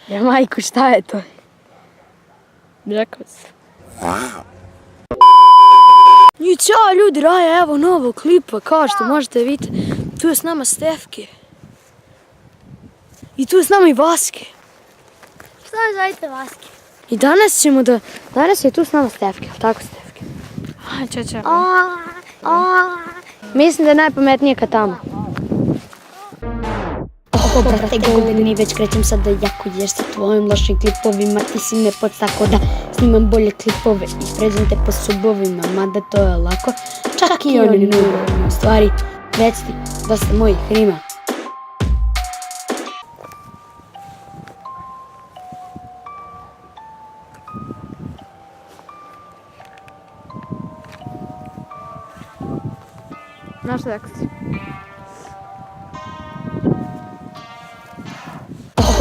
Ja majku, šta je to? Brekos. I ćao ljudi, Raja, evo novog klipa, kao što možete vidjeti. Tu je s nama Stefke. I tu je s nama i Vaske. Šta zovete Vaske? I danas je tu s nama Stefke, tako Stefke? Čao. Mislim da je najpametnije kad tamo. Brate, Golden, i već krećem sad da jako ješ sa tvojim lošim klipovima. Ti si me pod tako da snimam bolje klipove i pređem te po subovima, mada to je lako. Čak i oni nužni, u stvari, već ti dosta mojih rima. Naš tekst.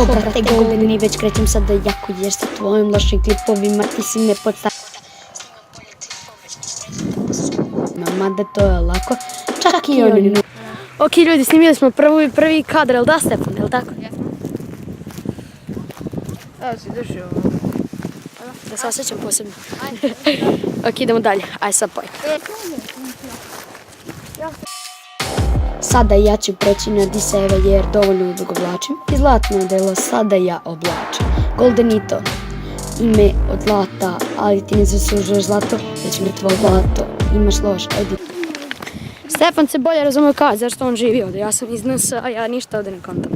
Brate, Golden, i već krećem sad da jako ješ sa tvojim lošim klipovima. Ti si me pod tako da snimam bolje klipove i pređem te po subovima, mada to je lako. Čak i oni nužni. Ok ljudi, snimili smo prvi kadar, jel da Stefan, jel tako? Evo si duši ovo. Da se osjećam posebno. Ok, idemo dalje. Aj sad poj. Sada ja ću preći na diseve jer dovoljno odugovlačim. I zlatno delo sada ja oblačim. Goldenito, ime od zlata, ali ti ne zaslužuješ zlato, već mrtvo zlato. Imaš loš edit. Stefan se bolje razumio kao zašto on živi ovdje. Ja sam iz NS, a ja ništa ovdje ne kontam.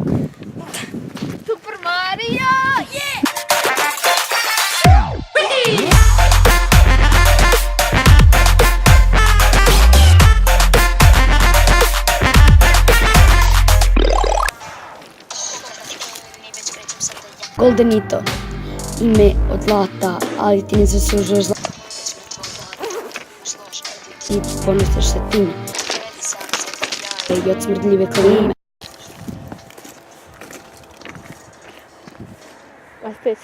Super Mario! Yeah! Goldenito, ime od zlata, ali ti ne zaslužuješ zlato. I ponostaš se time. I od smrdljive klime. A spet.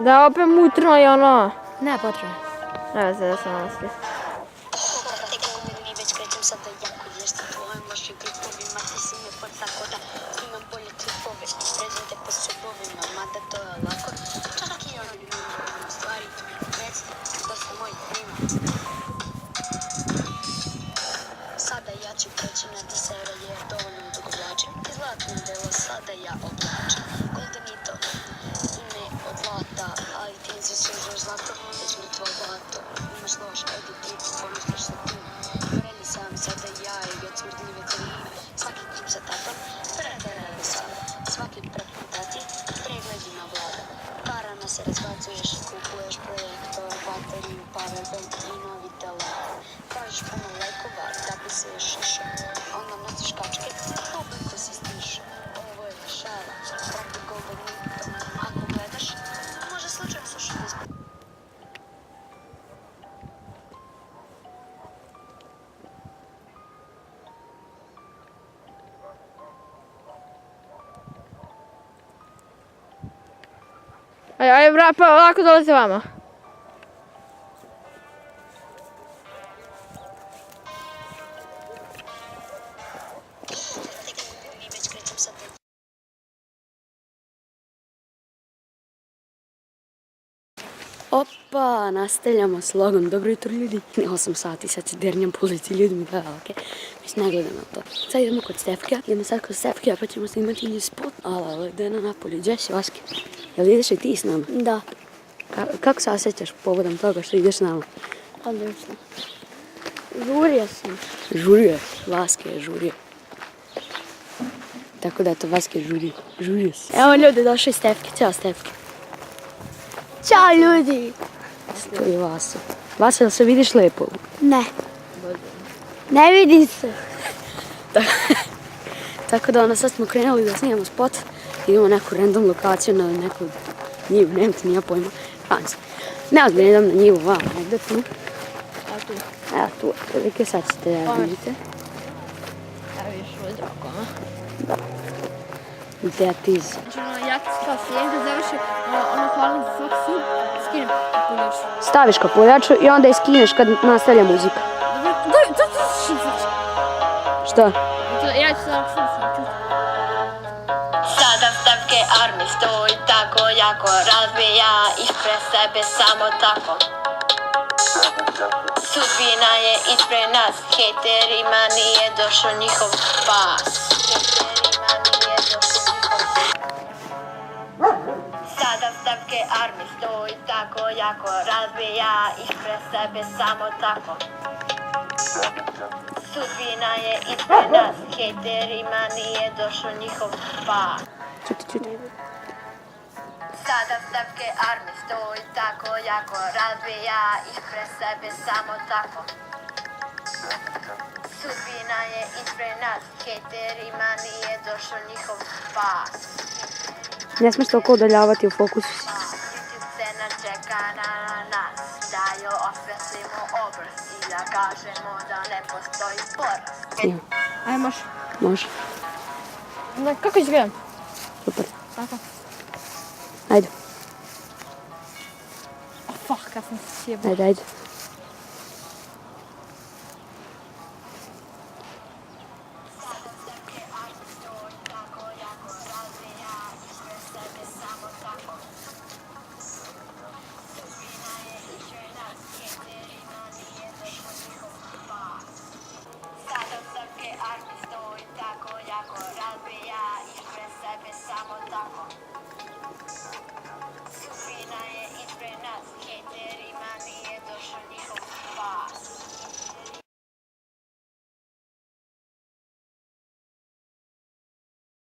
Da opet mutrno je ono. Ne, potrebno. Evo se da sam ono spet. Već krećem sad da jako ješ sa tvojim lošim klipovima. Ti si me pod tako da snimam bolje klipove i pređem te po subovima, mada to je lako. Čak i oni nužni, u stvari, već dosta mojih rima. Sada ja ću preći na diseve jer dovoljno odugovlačim. I zlatno delo sada ja oblačim. Goldenito, ime od zlata, ali ti ne zaslužuješ zlato, već mrtvo zlato. Imaš loš edit i ponostaš se time. Vreli sam sada ja i od smrdljive klime. Svaki klip sa tatom, preterali sam. Svaki prepuntati, pregledi na vlada. Parama se razbacuješ i kupuješ projektor, bateriju, powerbank i novi telefon. Tražiš puno lajkova da bi se još išao. Onda nosiš kačke, obliku si stišao. Ovo je šala, prati Goldenito. Ako gledaš, može slučajno slušati ispod. Aj, pa ovako dolazi vama. Opa, nastavljamo s logom. Dobro jutro ljudi. 8 sati, sad se dernjam po ulici, ljudi mi da, ok. Već ne gledam na to. Sad idemo kod Stefke. Idemo sad kod Stefke, pa ćemo snimati njih spot. Ali, gdje na napolju? Gdje si, Vaske? Jel ideš i ti s nama? Da. Kako se osjećaš povodom toga što ideš s nama? Odlično. Žurio sam. Žurio. Vaske je žurio. Tako da to Vaske žurio si. Evo ljudi, došli Stefke. Ćao Stefke. Ćao ljudi. Tu je Vaso. Vaso, jel se vidiš lijepo? Ne. Ne vidim se. Tako da sad smo krenuli da snimamo spot. Idemo neku random lokaciju na neku njivu, nemam ti nija pojma. Neozbiljno idem na njivu, vam, ovdje tu. Evo tu, prilike sad ćete da vidite. Evo vidiš ovo drako, a? Da. That is. Znači ja kao slijedno završi, hvalim za svaki sud, skinem kapuljaču. Staviš kapuljaču i onda je skineš kad nastavlja muzika. Dobro, to što? Šta? Ja ću sad slušati. armi stoji tako jako, razvija ispred sebe samo tako. Sudbina je ispred nas, hejterima nije došao njihov pas. Hejterima nije došao njihov Sada stavke armi stoji tako jako, razvija ispred sebe samo tako. Sudbina je ispred nas, hejterima nije došao njihov pas. Čuti. Sada stavke armi stoji tako jako, razvija ispred sebe samo tako. Sudbina je ispred nas, hejterima nije došao njihov pas. Ne smiješ toliko udaljavati u fokusu. YouTube scena čeka na nas, da joj osvetlimo obraz i da kažemo da ne postoji poraz. Aj, Može. Kako izgledam? Super. Tako. Ajde. Fuck, ja sam se sjebala. Ajde.